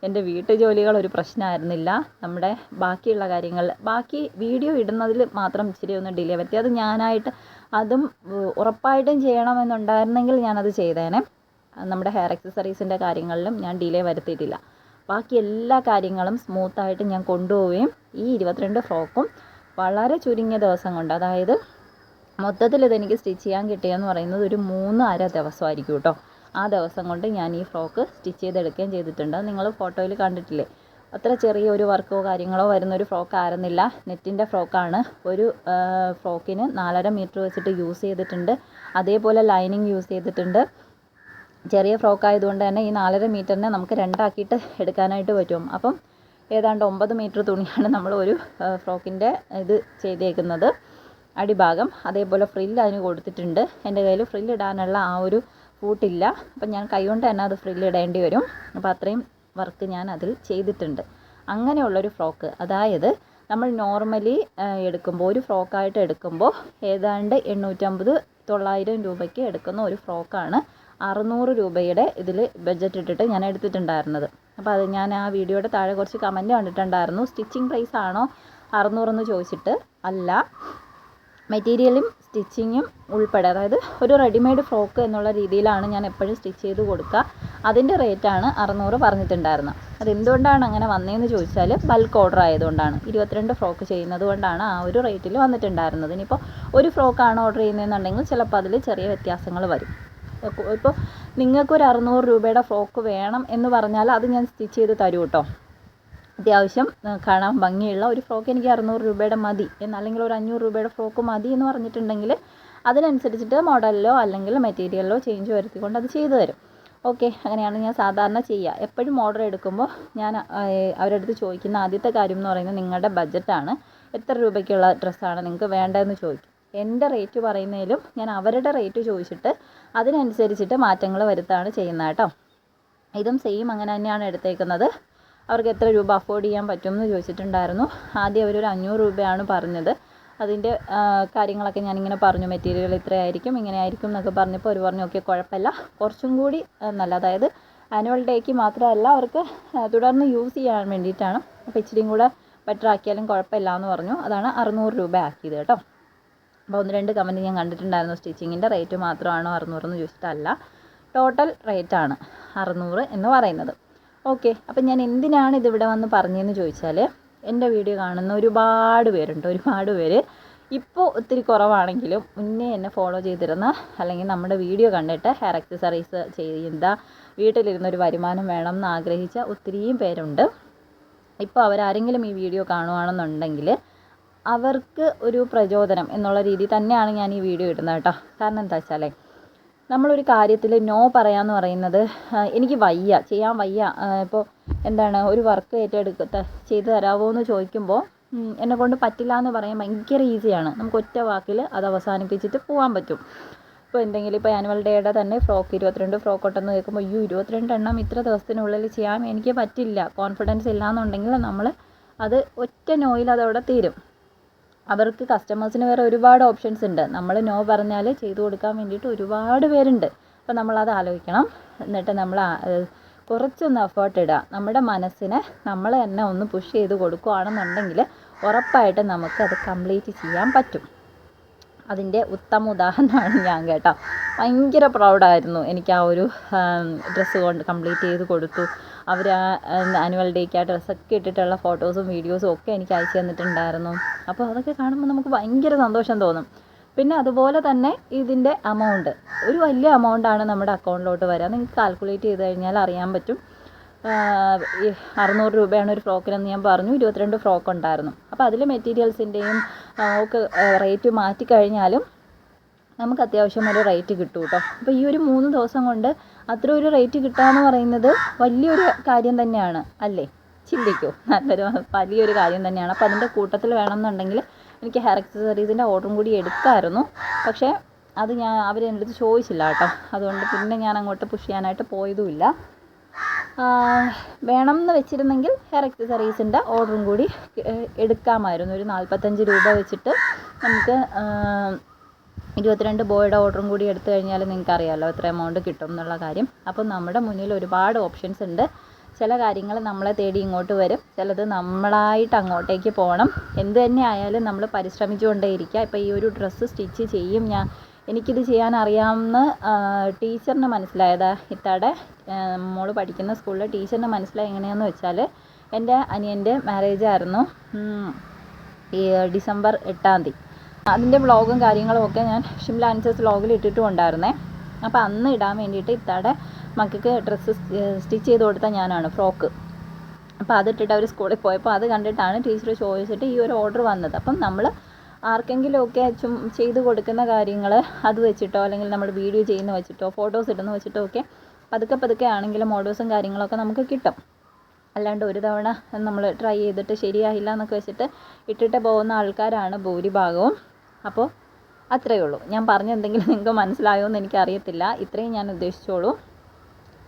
എൻ്റെ വീട്ടു ജോലികൾ ഒരു പ്രശ്നമായിരുന്നില്ല, നമ്മുടെ ബാക്കിയുള്ള കാര്യങ്ങൾ, ബാക്കി വീഡിയോ ഇടുന്നതിൽ മാത്രം ഇച്ചിരി ഒന്ന് ഡിലേ പറ്റി. അത് ഞാനായിട്ട് അതും ഉറപ്പായിട്ടും ചെയ്യണമെന്നുണ്ടായിരുന്നെങ്കിൽ ഞാനത് ചെയ്തേനെ. നമ്മുടെ ഹെയർ ആക്സസറീസിൻ്റെ കാര്യങ്ങളിലും ഞാൻ ഡിലേ വരുത്തിയിട്ടില്ല. ബാക്കി എല്ലാ കാര്യങ്ങളും സ്മൂത്തായിട്ട് ഞാൻ കൊണ്ടുപോവുകയും ഈ 22 ഫ്രോക്കും വളരെ ചുരുങ്ങിയ ദിവസം കൊണ്ട്, അതായത് മൊത്തത്തിൽ ഇതെനിക്ക് സ്റ്റിച്ച് ചെയ്യാൻ കിട്ടിയെന്ന് പറയുന്നത് ഒരു 3.5 ദിവസമായിരിക്കും കേട്ടോ. ആ ദിവസം കൊണ്ട് ഞാൻ ഈ ഫ്രോക്ക് സ്റ്റിച്ച് ചെയ്തെടുക്കുകയും ചെയ്തിട്ടുണ്ട്. നിങ്ങൾ ഫോട്ടോയിൽ കണ്ടിട്ടില്ലേ, അത്ര ചെറിയൊരു വർക്കോ കാര്യങ്ങളോ വരുന്നൊരു ഫ്രോക്ക് ആയിരുന്നില്ല. നെറ്റിൻ്റെ ഫ്രോക്കാണ്. ഒരു ഫ്രോക്കിന് 4.5 മീറ്റർ വെച്ചിട്ട് യൂസ് ചെയ്തിട്ടുണ്ട്. അതേപോലെ ലൈനിങ് യൂസ് ചെയ്തിട്ടുണ്ട്. ചെറിയ ഫ്രോക്ക് ആയതുകൊണ്ട് തന്നെ ഈ 4.5 മീറ്ററിനെ നമുക്ക് 2 ആക്കിയിട്ട് എടുക്കാനായിട്ട് പറ്റും. അപ്പം ഏതാണ്ട് 9 മീറ്റർ തുണിയാണ് നമ്മൾ ഒരു ഫ്രോക്കിൻ്റെ ഇത് ചെയ്തേക്കുന്നത്, അടിഭാഗം. അതേപോലെ ഫ്രില്ല് അതിന് കൊടുത്തിട്ടുണ്ട്. എൻ്റെ കയ്യിൽ ഫ്രില്ല് ഇടാനുള്ള ആ ഒരു ഫൂട്ടില്ല. അപ്പം ഞാൻ കൈകൊണ്ട് തന്നെ അത് ഫ്രില്ല് ഇടേണ്ടി വരും. അപ്പോൾ അത്രയും വർക്ക് ഞാൻ അതിൽ ചെയ്തിട്ടുണ്ട്. അങ്ങനെയുള്ളൊരു ഫ്രോക്ക്, അതായത് നമ്മൾ നോർമലി എടുക്കുമ്പോൾ ഒരു ഫ്രോക്കായിട്ട് എടുക്കുമ്പോൾ ഏതാണ്ട് 850-900 രൂപയ്ക്ക് എടുക്കുന്ന ഒരു ഫ്രോക്കാണ് 600 രൂപയുടെ ഇതിൽ ബഡ്ജറ്റ് ഇട്ടിട്ട് ഞാൻ എടുത്തിട്ടുണ്ടായിരുന്നത്. അപ്പോൾ അത് ഞാൻ ആ വീഡിയോയുടെ താഴെ കുറച്ച് കമൻറ്റ് കണ്ടിട്ടുണ്ടായിരുന്നു. സ്റ്റിച്ചിങ് പ്രൈസ് ആണോ 600 എന്ന് ചോദിച്ചിട്ട്. അല്ല, മെറ്റീരിയലും സ്റ്റിച്ചിങ്ങും ഉൾപ്പെടെ, അതായത് ഒരു റെഡിമെയ്ഡ് ഫ്രോക്ക് എന്നുള്ള രീതിയിലാണ് ഞാൻ എപ്പോഴും സ്റ്റിച്ച് ചെയ്ത് കൊടുക്കുക. അതിൻ്റെ റേറ്റാണ് 600 പറഞ്ഞിട്ടുണ്ടായിരുന്നത്. അതെന്തുകൊണ്ടാണ് അങ്ങനെ വന്നതെന്ന് ചോദിച്ചാൽ ബൾക്ക് ഓർഡർ ആയതുകൊണ്ടാണ്. 22 ഫ്രോക്ക് ചെയ്യുന്നത് കൊണ്ടാണ് ആ ഒരു റേറ്റിൽ വന്നിട്ടുണ്ടായിരുന്നത്. ഇനിയിപ്പോൾ ഒരു ഫ്രോക്കാണ് ഓർഡർ ചെയ്യുന്നതെന്നുണ്ടെങ്കിൽ ചിലപ്പോൾ അതിൽ ചെറിയ വ്യത്യാസങ്ങൾ വരും. ഇപ്പോൾ നിങ്ങൾക്കൊരു 600 രൂപയുടെ ഫ്രോക്ക് വേണം എന്ന് പറഞ്ഞാൽ അത് ഞാൻ സ്റ്റിച്ച് ചെയ്ത് തരും കേട്ടോ. അത്യാവശ്യം കാണാൻ ഭംഗിയുള്ള ഒരു ഫ്രോക്ക് എനിക്ക് 600 രൂപയുടെ മതി അല്ലെങ്കിൽ ഒരു 500 രൂപയുടെ ഫ്രോക്ക് മതി എന്ന് പറഞ്ഞിട്ടുണ്ടെങ്കിൽ അതിനനുസരിച്ചിട്ട് മോഡലിലോ അല്ലെങ്കിൽ മെറ്റീരിയലിലോ ചേഞ്ച് വരുത്തിക്കൊണ്ട് അത് ചെയ്തു തരും. ഓക്കെ, അങ്ങനെയാണ് ഞാൻ സാധാരണ ചെയ്യുക. എപ്പോഴും ഓർഡർ എടുക്കുമ്പോൾ ഞാൻ അവരുടെ അടുത്ത് ചോദിക്കുന്ന ആദ്യത്തെ കാര്യം എന്ന് പറയുന്നത് നിങ്ങളുടെ ബഡ്ജറ്റാണ്. എത്ര രൂപയ്ക്കുള്ള ഡ്രസ്സാണ് നിങ്ങൾക്ക് വേണ്ടതെന്ന് ചോദിക്കും. എൻ്റെ റേറ്റ് പറയുന്നതിലും ഞാൻ അവരുടെ റേറ്റ് ചോദിച്ചിട്ട് അതിനനുസരിച്ചിട്ട് മാറ്റങ്ങൾ വരുത്താണ് ചെയ്യുന്നത് കേട്ടോ. ഇതും സെയിം അങ്ങനെ തന്നെയാണ് എടുത്തേക്കുന്നത്. അവർക്ക് എത്ര രൂപ അഫോർഡ് ചെയ്യാൻ പറ്റും എന്ന് ചോദിച്ചിട്ടുണ്ടായിരുന്നു. ആദ്യം അവരൊരു 500 രൂപയാണ് പറഞ്ഞത്. അതിൻ്റെ കാര്യങ്ങളൊക്കെ ഞാനിങ്ങനെ പറഞ്ഞു, മെറ്റീരിയൽ ഇത്രയായിരിക്കും ഇങ്ങനെ ആയിരിക്കും എന്നൊക്കെ പറഞ്ഞപ്പോൾ അവർ പറഞ്ഞു ഓക്കെ കുഴപ്പമില്ല, കുറച്ചും കൂടി നല്ല, അതായത് ആനുവൽ ഡേക്ക് മാത്രമല്ല അവർക്ക് തുടർന്ന് യൂസ് ചെയ്യാൻ വേണ്ടിയിട്ടാണ്. അപ്പോൾ ഇച്ചിരിയും കൂടെ ബെറ്റർ ആക്കിയാലും കുഴപ്പമില്ല എന്ന് പറഞ്ഞു. അതാണ് 600 രൂപ ആക്കിയത് കേട്ടോ. അപ്പോൾ 1-2 കമൻറ്റ് ഞാൻ കണ്ടിട്ടുണ്ടായിരുന്നു, സ്റ്റിച്ചിങ്ങിൻ്റെ റേറ്റ് മാത്രമാണോ 600 എന്ന് ചോദിച്ചിട്ടല്ല, ടോട്ടൽ റേറ്റാണ് 600 എന്ന് പറയുന്നത്. ഓക്കെ, അപ്പം ഞാൻ എന്തിനാണ് ഇതിവിടെ വന്ന് പറഞ്ഞതെന്ന് ചോദിച്ചാൽ എൻ്റെ വീഡിയോ കാണുന്ന ഒരുപാട് പേരുണ്ട്. ഒരുപാട് പേര് ഇപ്പോൾ ഒത്തിരി കുറവാണെങ്കിലും മുന്നേ എന്നെ ഫോളോ ചെയ്തിരുന്ന അല്ലെങ്കിൽ നമ്മുടെ വീഡിയോ കണ്ടിട്ട് ഹെയർ ആക്സസറീസ് ചെയ്യുന്ന വീട്ടിലിരുന്നൊരു വരുമാനം വേണം എന്ന് ആഗ്രഹിച്ച ഒത്തിരിയും പേരുണ്ട്. ഇപ്പോൾ അവരാരെങ്കിലും ഈ വീഡിയോ കാണുകയാണെന്നുണ്ടെങ്കിൽ അവർക്ക് ഒരു പ്രചോദനം എന്നുള്ള രീതി തന്നെയാണ് ഞാൻ ഈ വീഡിയോ ഇടുന്നത് കേട്ടോ. കാരണം എന്താ വെച്ചാൽ നമ്മളൊരു കാര്യത്തിൽ നോ പറയാമെന്ന് പറയുന്നത് എനിക്ക് വയ്യ, ചെയ്യാൻ വയ്യ, ഇപ്പോൾ എന്താണ് ഒരു വർക്ക് ചെയ്ത് തരാമോ എന്ന് ചോദിക്കുമ്പോൾ എന്നെക്കൊണ്ട് പറ്റില്ല എന്ന് പറയാൻ ഭയങ്കര ഈസിയാണ്. നമുക്ക് ഒറ്റ വാക്കിൽ അത് അവസാനിപ്പിച്ചിട്ട് പോകാൻ പറ്റും. ഇപ്പോൾ എന്തെങ്കിലും ഇപ്പോൾ ആനുവൽ ഡേയുടെ തന്നെ ഫ്രോക്ക് 22 ഫ്രോക്ക് ഉണ്ടെന്ന് കേൾക്കുമ്പോൾ 22 എണ്ണം ഇത്ര ദിവസത്തിനുള്ളിൽ ചെയ്യാൻ എനിക്ക് പറ്റില്ല, കോൺഫിഡൻസ് ഇല്ലയെന്നുണ്ടെങ്കിൽ നമ്മൾ അത് ഒറ്റ നോയിൽ അതവിടെ തീരും. അവർക്ക് കസ്റ്റമേഴ്സിന് വേറെ ഒരുപാട് ഓപ്ഷൻസ് ഉണ്ട്. നമ്മൾ നോ പറഞ്ഞാൽ ചെയ്തു കൊടുക്കാൻ വേണ്ടിയിട്ട് ഒരുപാട് പേരുണ്ട്. അപ്പോൾ നമ്മളത് ആലോചിക്കണം. എന്നിട്ട് നമ്മൾ കുറച്ചൊന്ന് എഫേർട്ട് ഇടുക. നമ്മുടെ മനസ്സിനെ നമ്മൾ തന്നെ ഒന്ന് പുഷ് ചെയ്ത് കൊടുക്കുകയാണെന്നുണ്ടെങ്കിൽ ഉറപ്പായിട്ട് നമുക്കത് കംപ്ലീറ്റ് ചെയ്യാൻ പറ്റും. അതിൻ്റെ ഉത്തമ ഉദാഹരണമാണ് ഞാൻ കേട്ടോ. ഭയങ്കര പ്രൗഡായിരുന്നു എനിക്ക് ആ ഒരു ഡ്രസ്സ് കൊണ്ട് കംപ്ലീറ്റ് ചെയ്ത് കൊടുത്തു. അവർ ആനുവൽ ഡേക്ക് ആ ഡ്രസ്സൊക്കെ ഇട്ടിട്ടുള്ള ഫോട്ടോസും വീഡിയോസും ഒക്കെ എനിക്ക് അയച്ചു തന്നിട്ടുണ്ടായിരുന്നു. അപ്പോൾ അതൊക്കെ കാണുമ്പോൾ നമുക്ക് ഭയങ്കര സന്തോഷം തോന്നും. പിന്നെ അതുപോലെ തന്നെ ഇതിൻ്റെ എമൗണ്ട് ഒരു വലിയ എമൗണ്ടാണ് നമ്മുടെ അക്കൗണ്ടിലോട്ട് വരിക. നിങ്ങൾക്ക് കാൽക്കുലേറ്റ് ചെയ്ത് കഴിഞ്ഞാൽ അറിയാൻ പറ്റും. 600 രൂപയാണ് ഒരു ഫ്രോക്കിനെന്ന് ഞാൻ പറഞ്ഞു. 22 ഫ്രോക്ക് ഉണ്ടായിരുന്നു. അപ്പോൾ അതിൽ മെറ്റീരിയൽസിൻ്റെയും ഒക്കെ റേറ്റ് മാറ്റിക്കഴിഞ്ഞാലും നമുക്ക് അത്യാവശ്യം ഒരു റേറ്റ് കിട്ടും കേട്ടോ. അപ്പോൾ ഈ ഒരു 3 ദിവസം കൊണ്ട് അത്ര ഒരു റേറ്റ് കിട്ടുകയെന്ന് പറയുന്നത് വലിയൊരു കാര്യം തന്നെയാണ് അല്ലേ? ചിന്തിക്കൂ, നല്ലൊരു വലിയൊരു കാര്യം തന്നെയാണ്. അപ്പോൾ അതിൻ്റെ കൂട്ടത്തിൽ വേണമെന്നുണ്ടെങ്കിൽ എനിക്ക് ഹെയർ ആക്സസറീസിൻ്റെ ഓർഡറും കൂടി എടുക്കാമായിരുന്നു. പക്ഷേ അത് അവരെൻ്റെ അടുത്ത് ചോദിച്ചില്ല കേട്ടോ. അതുകൊണ്ട് പിന്നെ ഞാൻ അങ്ങോട്ട് പുഷ് ചെയ്യാനായിട്ട് പോയതുമില്ല. വേണം എന്ന് വെച്ചിരുന്നെങ്കിൽ ഹെയർ ആക്സസറീസിൻ്റെ ഓർഡറും കൂടി എടുക്കാമായിരുന്നു. ഒരു 45 രൂപ വെച്ചിട്ട് നമുക്ക് 22 ബോയുടെ ഓർഡറും കൂടി എടുത്തു കഴിഞ്ഞാൽ നിങ്ങൾക്കറിയാമല്ലോ എത്ര എമൗണ്ട് കിട്ടും എന്നുള്ള കാര്യം. അപ്പം നമ്മുടെ മുന്നിൽ ഒരുപാട് ഓപ്ഷൻസ് ഉണ്ട്. ചില കാര്യങ്ങൾ നമ്മളെ തേടി ഇങ്ങോട്ട് വരും, ചിലത് നമ്മളായിട്ട് അങ്ങോട്ടേക്ക് പോകണം. എന്ത് തന്നെ ആയാലും നമ്മൾ പരിശ്രമിച്ചുകൊണ്ടേയിരിക്കുക. ഇപ്പോൾ ഈ ഒരു ഡ്രസ്സ് സ്റ്റിച്ച് ചെയ്യും എനിക്കിത് ചെയ്യാൻ അറിയാമെന്ന് ടീച്ചറിന് മനസ്സിലായത്, ഇത്താടെ മോള് പഠിക്കുന്ന സ്കൂളിലെ ടീച്ചറിന് മനസ്സിലായി എങ്ങനെയാണെന്ന് വെച്ചാൽ എൻ്റെ അനിയൻ്റെ മാരേജ് ആയിരുന്നു ഈ ഡിസംബർ 8-ാം തീയതി. അതിൻ്റെ വ്ളോഗും കാര്യങ്ങളും ഒക്കെ ഞാൻ ഷിംല ആൻസേഴ്സ് വ്ളോഗിൽ ഇട്ടിട്ടും ഉണ്ടായിരുന്നേ. അപ്പോൾ അന്ന് ഇടാൻ വേണ്ടിയിട്ട് ഇത്താടെ മക്കൾക്ക് ഡ്രസ്സ് സ്റ്റിച്ച് ചെയ്ത് കൊടുത്ത ഞാനാണ് ഫ്രോക്ക്. അപ്പോൾ അതിട്ടിട്ട് അവർ സ്കൂളിൽ പോയപ്പോൾ അത് കണ്ടിട്ടാണ് ടീച്ചർ ചോദിച്ചിട്ട് ഈ ഒരു ഓർഡർ വന്നത്. അപ്പം നമ്മൾ ആർക്കെങ്കിലുമൊക്കെ ചെയ്ത് കൊടുക്കുന്ന കാര്യങ്ങൾ അത് വെച്ചിട്ടോ അല്ലെങ്കിൽ നമ്മൾ വീഡിയോ ചെയ്യുന്ന വെച്ചിട്ടോ ഫോട്ടോസ് ഇടുന്ന വെച്ചിട്ടോ ഒക്കെ പതുക്കെ ആണെങ്കിലും ഓർഡേഴ്സും കാര്യങ്ങളൊക്കെ നമുക്ക് കിട്ടും. അല്ലാണ്ട് ഒരു തവണ നമ്മൾ ട്രൈ ചെയ്തിട്ട് ശരിയായില്ല എന്നൊക്കെ വെച്ചിട്ട് ഇട്ടിട്ട് പോകുന്ന ആൾക്കാരാണ് ഭൂരിഭാഗവും. അപ്പോൾ അത്രയേ ഉള്ളൂ. ഞാൻ പറഞ്ഞ എന്തെങ്കിലും നിങ്ങൾക്ക് മനസ്സിലായോ എന്ന് എനിക്കറിയത്തില്ല. ഇത്രയും ഞാൻ ഉദ്ദേശിച്ചോളൂ.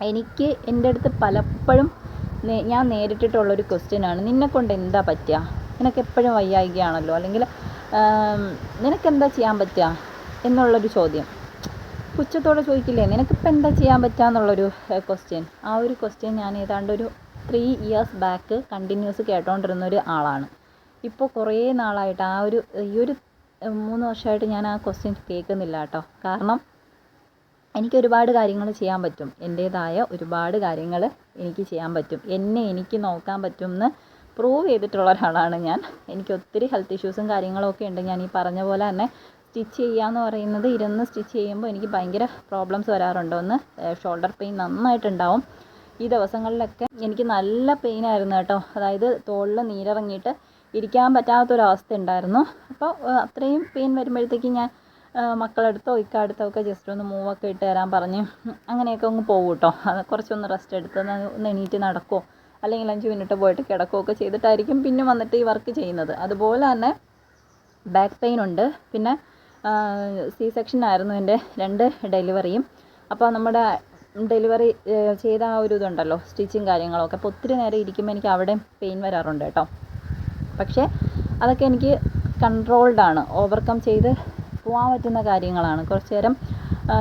എനിക്ക് എൻ്റെ അടുത്ത് പലപ്പോഴും ഞാൻ നേരിട്ടിട്ടുള്ളൊരു ക്വസ്റ്റ്യനാണ്, നിന്നെക്കൊണ്ട് എന്താ പറ്റുക, നിനക്ക് എപ്പോഴും വയ്യായികയാണല്ലോ, അല്ലെങ്കിൽ നിനക്കെന്താ ചെയ്യാൻ പറ്റുക എന്നുള്ളൊരു ചോദ്യം. പുച്ഛത്തോടെ ചോദിക്കില്ലേ, നിനക്കിപ്പോൾ എന്താ ചെയ്യാൻ പറ്റുക എന്നുള്ളൊരു ക്വസ്റ്റ്യൻ. ആ ഒരു ക്വസ്റ്റ്യൻ ഞാൻ ഏതാണ്ട് ഒരു 3 years ബാക്ക് കണ്ടിന്യൂസ് കേട്ടോണ്ടിരുന്ന ഒരു ആളാണ്. ഇപ്പോൾ കുറേ നാളായിട്ട് ഈ ഒരു 3 വർഷമായിട്ട് ഞാൻ ആ ക്വസ്റ്റ്യൻ കേൾക്കുന്നില്ല കേട്ടോ. കാരണം എനിക്ക് ഒരുപാട് കാര്യങ്ങൾ ചെയ്യാൻ പറ്റും, എൻ്റേതായ ഒരുപാട് കാര്യങ്ങൾ എനിക്ക് ചെയ്യാൻ പറ്റും, എനിക്ക് നോക്കാൻ പറ്റും എന്ന് പ്രൂവ് ചെയ്തിട്ടുള്ള ഒരാളാണ് ഞാൻ. എനിക്ക് ഒത്തിരി ഹെൽത്ത് ഇഷ്യൂസും കാര്യങ്ങളൊക്കെ ഉണ്ട്. ഞാൻ ഈ പറഞ്ഞ പോലെ തന്നെ സ്റ്റിച്ച് ചെയ്യാന്ന് പറയുന്നത് ഇരുന്ന് സ്റ്റിച്ച് ചെയ്യുമ്പോൾ എനിക്ക് ഭയങ്കര പ്രോബ്ലംസ് വരാറുണ്ട്. ഒന്ന് ഷോൾഡർ പെയിൻ നന്നായിട്ടുണ്ടാവും. ഈ ദിവസങ്ങളിലൊക്കെ എനിക്ക് നല്ല പെയിനായിരുന്നു കേട്ടോ. അതായത് തോളിൽ നീരിറങ്ങിയിട്ട് ഇരിക്കാൻ പറ്റാത്തൊരവസ്ഥ ഉണ്ടായിരുന്നു. അപ്പോൾ അത്രയും പെയിൻ വരുമ്പോഴത്തേക്കും ഞാൻ മക്കളടുത്തോ ഇക്കാടുത്തോ ഒക്കെ ജസ്റ്റ് ഒന്ന് മൂവൊക്കെ ഇട്ട് തരാൻ പറഞ്ഞ് അങ്ങനെയൊക്കെ അങ്ങ് പോകും കേട്ടോ. കുറച്ചൊന്ന് റെസ്റ്റ് എടുത്ത് ഒന്ന് എണീറ്റ് നടക്കുമോ അല്ലെങ്കിൽ 5 മിനിറ്റ് പോയിട്ട് കിടക്കുകയൊക്കെ ചെയ്തിട്ടായിരിക്കും പിന്നെ വന്നിട്ട് ഈ വർക്ക് ചെയ്യുന്നത്. അതുപോലെ തന്നെ ബാക്ക് പെയിൻ ഉണ്ട്. പിന്നെ C-section ആയിരുന്നു എൻ്റെ 2 ഡെലിവറിയും. അപ്പോൾ നമ്മുടെ ഡെലിവറി ചെയ്ത ആ ഒരു ഇതുണ്ടല്ലോ, സ്റ്റിച്ചിങ് കാര്യങ്ങളൊക്കെ. അപ്പോൾ ഒത്തിരി നേരം ഇരിക്കുമ്പോൾ എനിക്ക് അവിടെ പെയിൻ വരാറുണ്ട് കേട്ടോ. പക്ഷേ അതൊക്കെ എനിക്ക് കൺട്രോൾഡാണ്, ഓവർകം ചെയ്ത് പോകാൻ പറ്റുന്ന കാര്യങ്ങളാണ്. കുറച്ച് നേരം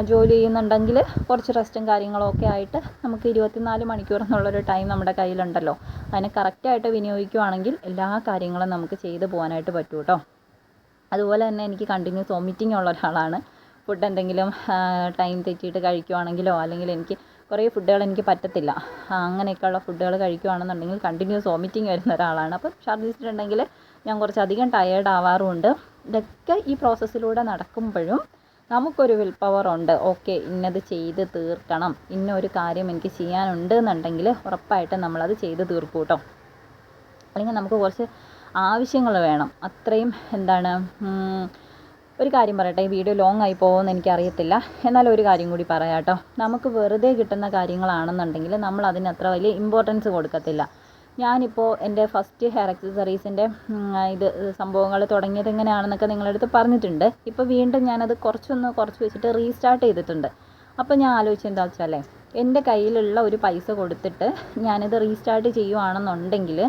ജോലി ചെയ്യുന്നുണ്ടെങ്കിൽ കുറച്ച് റെസ്റ്റും കാര്യങ്ങളൊക്കെ ആയിട്ട് നമുക്ക് 24 മണിക്കൂർ എന്നുള്ളൊരു ടൈം നമ്മുടെ കയ്യിലുണ്ടല്ലോ. അതിനെ കറക്റ്റായിട്ട് വിനിയോഗിക്കുകയാണെങ്കിൽ എല്ലാ കാര്യങ്ങളും നമുക്ക് ചെയ്ത് പോകാനായിട്ട് പറ്റും കേട്ടോ. അതുപോലെ തന്നെ എനിക്ക് കണ്ടിന്യൂസ് വോമിറ്റിംഗ് ഉള്ള ഒരാളാണ്. ഫുഡ് എന്തെങ്കിലും ടൈം തെറ്റിയിട്ട് കഴിക്കുവാണെങ്കിലോ അല്ലെങ്കിൽ എനിക്ക് കുറേ ഫുഡുകൾ എനിക്ക് പറ്റത്തില്ല, അങ്ങനെയൊക്കെയുള്ള ഫുഡുകൾ കഴിക്കുകയാണെന്നുണ്ടെങ്കിൽ കണ്ടിന്യൂസ് വോമിറ്റിംഗ് വരുന്ന ഒരാളാണ്. അപ്പം ഛർദ്ദിച്ചിട്ടുണ്ടെങ്കിൽ ഞാൻ കുറച്ചധികം ടയേർഡ് ആവാറുമുണ്ട്. ഇതൊക്കെ ഈ പ്രോസസ്സിലൂടെ നടക്കുമ്പോഴും നമുക്കൊരു വിൽ പവർ ഉണ്ട്. ഓക്കെ, ഇന്നത് ചെയ്ത് തീർക്കണം, ഇന്നൊരു കാര്യം എനിക്ക് ചെയ്യാനുണ്ട് എന്നുണ്ടെങ്കിൽ ഉറപ്പായിട്ടും നമ്മളത് ചെയ്ത് തീർക്കും കേട്ടോ. അല്ലെങ്കിൽ നമുക്ക് കുറച്ച് ആവശ്യങ്ങൾ വേണം. അത്രയും ഒരു കാര്യം പറയട്ടെ, ഈ വീഡിയോ ലോങ് ആയി പോകുമെന്ന് എനിക്കറിയത്തില്ല, എന്നാലും ഒരു കാര്യം കൂടി പറയാം കേട്ടോ. നമുക്ക് വെറുതെ കിട്ടുന്ന കാര്യങ്ങളാണെന്നുണ്ടെങ്കിൽ നമ്മൾ അതിന് അത്ര വലിയ ഇമ്പോർട്ടൻസ് കൊടുക്കത്തില്ല. ഞാനിപ്പോൾ എൻ്റെ ഫസ്റ്റ് ഹെയർ ആക്സസറീസിൻ്റെ സംഭവങ്ങൾ തുടങ്ങിയത് എങ്ങനെയാണെന്നൊക്കെ നിങ്ങളുടെ അടുത്ത് പറഞ്ഞിട്ടുണ്ട്. ഇപ്പോൾ വീണ്ടും ഞാനത് കുറച്ച് വെച്ചിട്ട് റീസ്റ്റാർട്ട് ചെയ്തിട്ടുണ്ട്. അപ്പോൾ ഞാൻ ആലോചിച്ചെന്താ വെച്ചാലേ, എൻ്റെ കയ്യിലുള്ള ഒരു പൈസ കൊടുത്തിട്ട് ഞാനിത് റീസ്റ്റാർട്ട് ചെയ്യുവാണെന്നുണ്ടെങ്കിൽ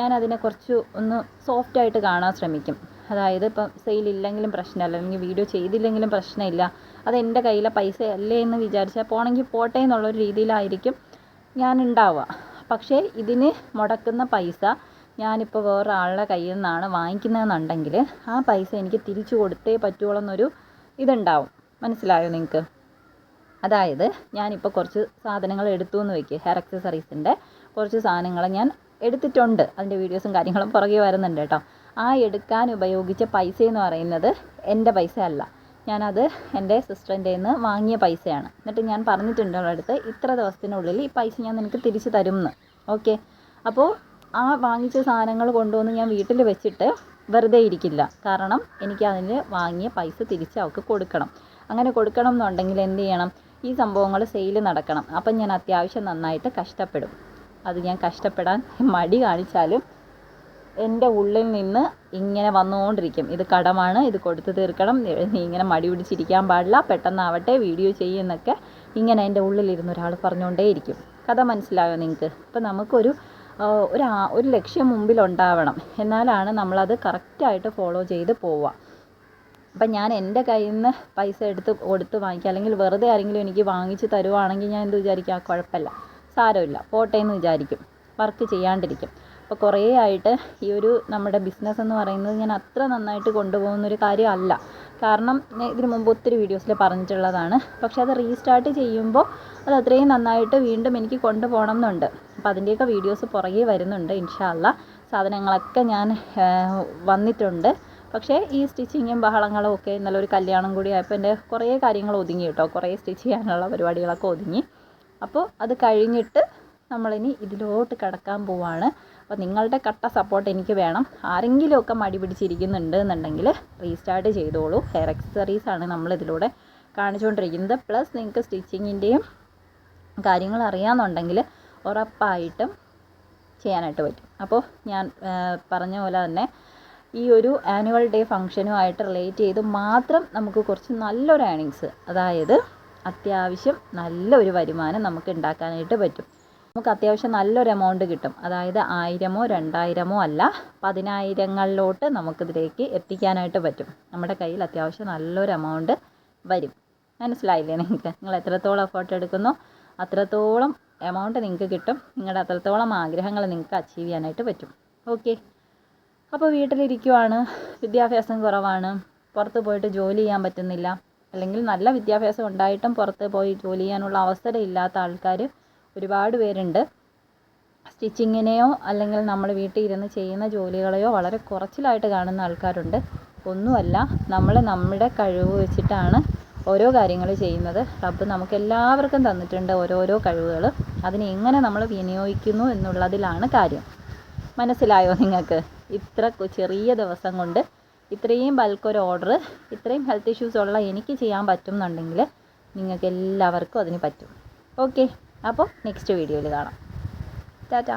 ഞാനതിനെ കുറച്ച് ഒന്ന് സോഫ്റ്റായിട്ട് കാണാൻ ശ്രമിക്കും. അതായത് ഇപ്പം സെയിലില്ലെങ്കിലും പ്രശ്നമില്ല, അല്ലെങ്കിൽ വീഡിയോ ചെയ്തില്ലെങ്കിലും പ്രശ്നമില്ല, അതെൻ്റെ കയ്യിലെ പൈസ അല്ലേ എന്ന് വിചാരിച്ചാൽ പോണെങ്കിൽ പോട്ടെ എന്നുള്ളൊരു രീതിയിലായിരിക്കും ഞാൻ ഉണ്ടാവുക. പക്ഷേ ഇതിന് മുടക്കുന്ന പൈസ ഞാനിപ്പോൾ വേറൊരാളുടെ കയ്യിൽ നിന്നാണ് വാങ്ങിക്കുന്നതെന്നുണ്ടെങ്കിൽ ആ പൈസ എനിക്ക് തിരിച്ചു കൊടുത്തേ പറ്റുള്ളൂ എന്നൊരു ഇതുണ്ടാവും. മനസ്സിലായോ നിങ്ങൾക്ക്? അതായത് ഞാനിപ്പോൾ കുറച്ച് സാധനങ്ങൾ എടുത്തു എന്ന് വയ്ക്കുക, ഹെയർ ആക്സസറീസിൻ്റെ കുറച്ച് സാധനങ്ങൾ ഞാൻ എടുത്തിട്ടുണ്ട്. അതിൻ്റെ വീഡിയോസും കാര്യങ്ങളും പുറകെ വരുന്നുണ്ട് കേട്ടോ. ആ എടുക്കാൻ ഉപയോഗിച്ച പൈസ എന്ന് പറയുന്നത് എൻ്റെ പൈസ അല്ല, ഞാനത് എൻ്റെ സിസ്റ്ററിൻ്റെ നിന്ന് വാങ്ങിയ പൈസയാണ്. എന്നിട്ട് ഞാൻ പറഞ്ഞിട്ടുണ്ട് അവളുടെ അടുത്ത്, ഇത്ര ദിവസത്തിനുള്ളിൽ ഈ പൈസ ഞാൻ നിനക്ക് തിരിച്ച് തരും എന്ന്. ഓക്കെ, അപ്പോൾ ആ വാങ്ങിച്ച സാധനങ്ങൾ കൊണ്ടുവന്ന് ഞാൻ വീട്ടിൽ വെച്ചിട്ട് വെറുതെ ഇരിക്കില്ല. കാരണം എനിക്ക് അതിന് വാങ്ങിയ പൈസ തിരിച്ച് അവൾക്ക് കൊടുക്കണം. അങ്ങനെ കൊടുക്കണം എന്നുണ്ടെങ്കിൽ എന്ത് ചെയ്യണം, ഈ സംഭവങ്ങൾ സെയിൽ നടക്കണം. അപ്പം ഞാൻ അത്യാവശ്യം നന്നായിട്ട് കഷ്ടപ്പെടും. അത് ഞാൻ കഷ്ടപ്പെടാൻ മടി കാണിച്ചാലും എൻ്റെ ഉള്ളിൽ നിന്ന് ഇങ്ങനെ വന്നുകൊണ്ടിരിക്കും, ഇത് കടമാണ്, ഇത് കൊടുത്തു തീർക്കണം, നീ ഇങ്ങനെ മടി പിടിച്ചിരിക്കാൻ പാടില്ല, പെട്ടെന്നാവട്ടെ, വീഡിയോ ചെയ്യുന്നൊക്കെ ഇങ്ങനെ എൻ്റെ ഉള്ളിലിരുന്ന് ഒരാൾ പറഞ്ഞുകൊണ്ടേയിരിക്കും. കഥ മനസ്സിലായോ നിങ്ങൾക്ക്? അപ്പം നമുക്കൊരു ഒരു ലക്ഷ്യം മുമ്പിലുണ്ടാവണം, എന്നാലാണ് നമ്മളത് കറക്റ്റായിട്ട് ഫോളോ ചെയ്ത് പോവുക. അപ്പം ഞാൻ എൻ്റെ കയ്യിൽ നിന്ന് പൈസ കൊടുത്ത് വാങ്ങിക്കുക, അല്ലെങ്കിൽ വെറുതെ ആരെങ്കിലും എനിക്ക് വാങ്ങിച്ച് തരുവാണെങ്കിൽ ഞാൻ എന്ത് വിചാരിക്കുക, കുഴപ്പമില്ല, സാരമില്ല, പോട്ടെ എന്ന് വിചാരിക്കും, വർക്ക് ചെയ്യാണ്ടിരിക്കും. അപ്പോൾ കുറേ ആയിട്ട് ഈ ഒരു നമ്മുടെ ബിസിനസ് എന്ന് പറയുന്നത് ഞാൻ അത്ര നന്നായിട്ട് കൊണ്ടുപോകുന്നൊരു കാര്യമല്ല. കാരണം ഇതിന് മുമ്പ് ഒത്തിരി വീഡിയോസിൽ പറഞ്ഞിട്ടുള്ളതാണ്. പക്ഷെ അത് റീസ്റ്റാർട്ട് ചെയ്യുമ്പോൾ അത് അത്രയും നന്നായിട്ട് വീണ്ടും എനിക്ക് കൊണ്ടുപോകണം എന്നുണ്ട്. അപ്പോൾ അതിൻ്റെയൊക്കെ വീഡിയോസ് പുറകെ വരുന്നുണ്ട്. ഇൻഷാ അല്ലാഹ് സാധനങ്ങളൊക്കെ ഞാൻ വന്നിട്ടുണ്ട്. പക്ഷേ ഈ സ്റ്റിച്ചിങ്ങും ബഹളങ്ങളും ഒക്കെ ഇന്നലെ ഒരു കല്യാണം കൂടി ആയപ്പോൾ എൻ്റെ കുറേ കാര്യങ്ങൾ ഒതുങ്ങി കേട്ടോ. കുറേ സ്റ്റിച്ച് ചെയ്യാനുള്ള പരിപാടികളൊക്കെ ഒതുങ്ങി. അപ്പോൾ അത് കഴിഞ്ഞിട്ട് നമ്മളിനി ഇതിലോട്ട് കടക്കാൻ പോവാണ്. അപ്പോൾ നിങ്ങളുടെ കട്ട സപ്പോർട്ട് എനിക്ക് വേണം. ആരെങ്കിലുമൊക്കെ മടി പിടിച്ചിരിക്കുന്നുണ്ട് എന്നുണ്ടെങ്കിൽ റീസ്റ്റാർട്ട് ചെയ്തോളൂ. ഹെയർ ആക്സസറീസാണ് നമ്മളിതിലൂടെ കാണിച്ചുകൊണ്ടിരിക്കുന്നത്. പ്ലസ് നിങ്ങൾക്ക് സ്റ്റിച്ചിങ്ങിൻ്റെയും കാര്യങ്ങൾ അറിയാമെന്നുണ്ടെങ്കിൽ ഉറപ്പായിട്ടും ചെയ്യാനായിട്ട് പറ്റും. അപ്പോൾ ഞാൻ പറഞ്ഞ പോലെ തന്നെ ഈ ഒരു ആനുവൽ ഡേ ഫംഗ്ഷനുമായിട്ട് റിലേറ്റ് ചെയ്ത് മാത്രം നമുക്ക് കുറച്ച് നല്ലൊരു ഏണിങ്സ്, അതായത് അത്യാവശ്യം നല്ലൊരു വരുമാനം നമുക്ക് ഉണ്ടാക്കാനായിട്ട് പറ്റും. നമുക്ക് അത്യാവശ്യം നല്ലൊരു എമൗണ്ട് കിട്ടും. അതായത് 1000-ഓ 2000-ഓ അല്ല, 10,000-ങ്ങളിലോട്ട് നമുക്കിതിലേക്ക് എത്തിക്കാനായിട്ട് പറ്റും. നമ്മുടെ കയ്യിൽ അത്യാവശ്യം നല്ലൊരു എമൗണ്ട് വരും. മനസ്സിലായില്ലേ നിങ്ങൾക്ക്? നിങ്ങൾ എത്രത്തോളം എഫേർട്ട് എടുക്കുന്നോ അത്രത്തോളം എമൗണ്ട് നിങ്ങൾക്ക് കിട്ടും. നിങ്ങളുടെ അത്രത്തോളം ആഗ്രഹങ്ങൾ നിങ്ങൾക്ക് അച്ചീവ് ചെയ്യാനായിട്ട് പറ്റും. ഓക്കെ, അപ്പോൾ വീട്ടിലിരിക്കുവാണ്, വിദ്യാഭ്യാസം കുറവാണ്, പുറത്ത് പോയിട്ട് ജോലി ചെയ്യാൻ പറ്റുന്നില്ല, അല്ലെങ്കിൽ നല്ല വിദ്യാഭ്യാസം ഉണ്ടായിട്ടും പുറത്ത് പോയി ജോലി ചെയ്യാനുള്ള അവസരം ഇല്ലാത്ത ആൾക്കാർ ഒരുപാട് പേരുണ്ട്. സ്റ്റിച്ചിങ്ങിനെയോ അല്ലെങ്കിൽ നമ്മൾ വീട്ടിൽ ഇരുന്ന് ചെയ്യുന്ന ജോലികളെയോ വളരെ കുറച്ചിലായിട്ട് കാണുന്ന ആൾക്കാരുണ്ട്. ഒന്നുമല്ല, നമ്മൾ നമ്മുടെ കഴിവ് വെച്ചിട്ടാണ് ഓരോ കാര്യങ്ങൾ ചെയ്യുന്നത്. റബ്ബ് നമുക്ക് എല്ലാവർക്കും തന്നിട്ടുണ്ട് ഓരോരോ കഴിവുകൾ. അതിനെ എങ്ങനെ നമ്മൾ വിനിയോഗിക്കുന്നു എന്നുള്ളതിലാണ് കാര്യം. മനസ്സിലായോ നിങ്ങൾക്ക്? ഇത്ര ചെറിയ ദിവസം കൊണ്ട് ഇത്രയും ബൾക്കൊരു ഓർഡർ ഇത്രയും ഹെൽത്ത് ഇഷ്യൂസ് ഉള്ള എനിക്ക് ചെയ്യാൻ പറ്റും എന്നുണ്ടെങ്കിൽ നിങ്ങൾക്ക് എല്ലാവർക്കും അതിന് പറ്റും. ഓക്കെ, അപ്പോൾ നെക്സ്റ്റ് വീഡിയോയിൽ കാണാം. ടാറ്റാ.